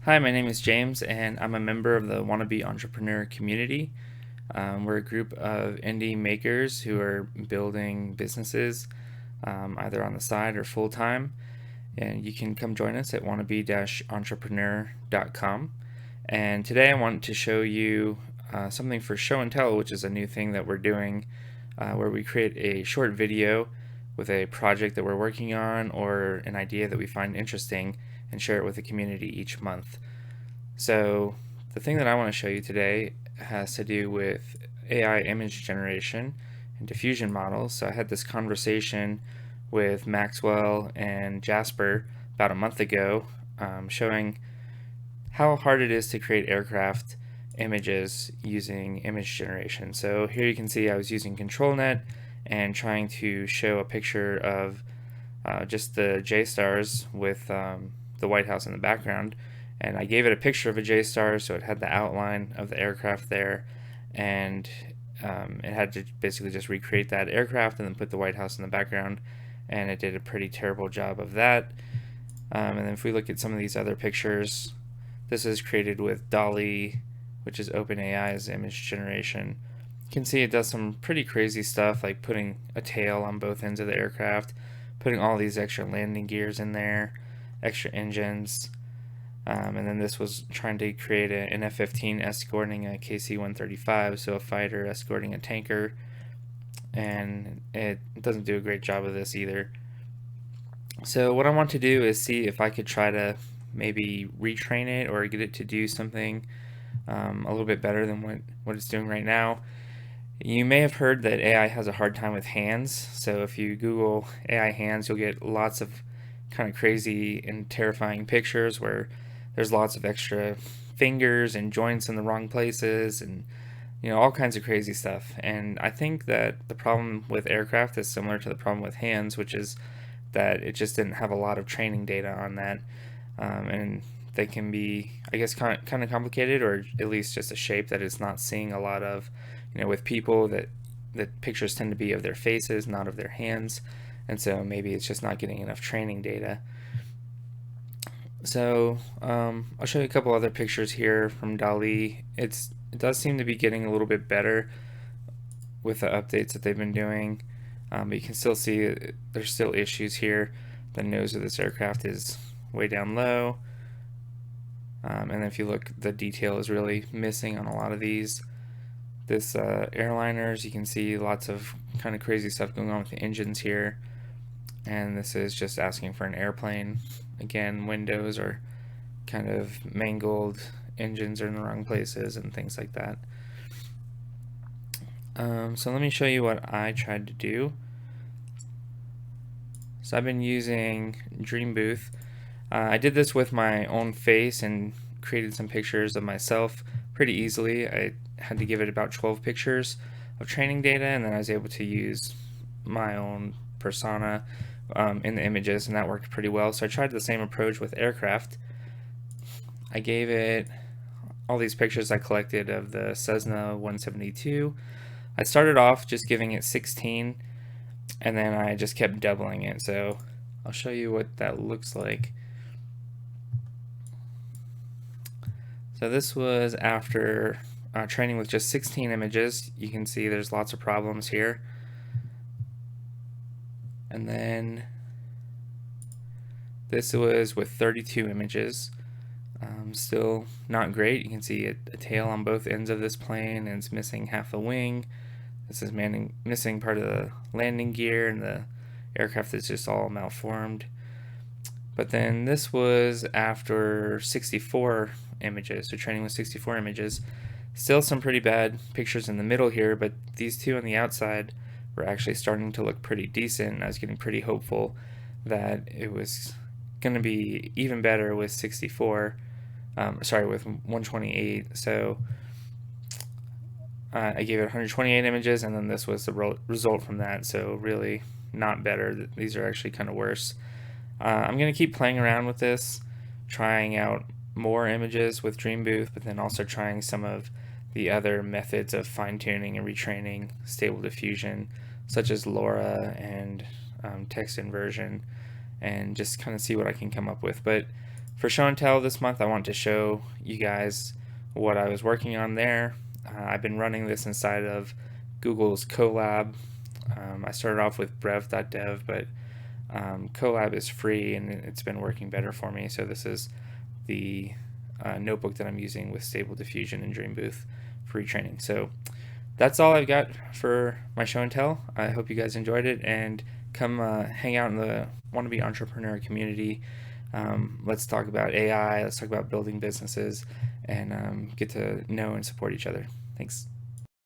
Hi, my name is James, and I'm a member of the Wannabe Entrepreneur community. We're a group of indie makers who are building businesses either on the side or full time. And you can come join us at wannabe-entrepreneur.com. And today I want to show you something for show and tell, which is a new thing that we're doing where we create a short video with a project that we're working on or an idea that we find interesting and share it with the community each month. So the thing that I want to show you today has to do with AI image generation and diffusion models. So I had this conversation with Maxwell and Jasper about a month ago, showing how hard it is to create aircraft images using image generation. So here you can see I was using ControlNet and trying to show a picture of just the J-stars with the White House in the background. And I gave it a picture of a J-star, so it had the outline of the aircraft there, and it had to basically just recreate that aircraft and then put the White House in the background, and it did a pretty terrible job of that. And then if we look at some of these other pictures, this is created with DALL-E, which is OpenAI's image generation. You can see it does some pretty crazy stuff, like putting a tail on both ends of the aircraft, putting all these extra landing gears in there, extra engines. And then this was trying to create an F-15 escorting a KC-135, so a fighter escorting a tanker, and it doesn't do a great job of this either. So what I want to do is see if I could try to maybe retrain it or get it to do something a little bit better than what it's doing right now. You may have heard that AI has a hard time with hands, so if you Google AI hands, you'll get lots of kind of crazy and terrifying pictures where there's lots of extra fingers and joints in the wrong places and all kinds of crazy stuff. And I think that the problem with aircraft is similar to the problem with hands, which is that it just didn't have a lot of training data on that. And they can be, I guess, kind of complicated, or at least just a shape that it's not seeing a lot of. With people that pictures tend to be of their faces, not of their hands, and so maybe it's just not getting enough training data. So I'll show you a couple other pictures here from DALL-E. It does seem to be getting a little bit better with the updates that they've been doing, but you can still see there's still issues here. The nose of this aircraft is way down low, and then if you look, the detail is really missing on a lot of these. This airliners, you can see lots of kind of crazy stuff going on with the engines here, and this is just asking for an airplane. Again, windows are kind of mangled, engines are in the wrong places, and things like that. So let me show you what I tried to do. So I've been using Dream Booth. I did this with my own face and created some pictures of myself pretty easily. I had to give it about 12 pictures of training data, and then I was able to use my own persona in the images, and that worked pretty well. So I tried the same approach with aircraft. I gave it all these pictures I collected of the Cessna 172. I started off just giving it 16, and then I just kept doubling it. So I'll show you what that looks like. So this was after training with just 16 images. You can see there's lots of problems here. And then this was with 32 images. Still not great. You can see a tail on both ends of this plane, and it's missing half the wing. This is missing part of the landing gear, and the aircraft is just all malformed. But then this was after 64 images, so training with 64 images. Still some pretty bad pictures in the middle here, but these two on the outside were actually starting to look pretty decent, and I was getting pretty hopeful that it was going to be even better with 64. With 128. So I gave it 128 images, and then this was the result from that. So really not better. These are actually kind of worse. I'm going to keep playing around with this, trying out more images with Dream Booth, but then also trying some of the other methods of fine-tuning and retraining Stable Diffusion, such as LoRa and text inversion, and just kind of see what I can come up with. But For show and tell this month, I want to show you guys what I was working on there. I've been running this inside of Google's Colab. I started off with brev.dev, but Colab is free and it's been working better for me. So this is the notebook that I'm using with stable diffusion and Dream Booth for retraining. So that's all I've got for my show and tell. I hope you guys enjoyed it, and come hang out in the wannabe entrepreneur community. Let's talk about AI, let's talk about building businesses, and get to know and support each other. Thanks.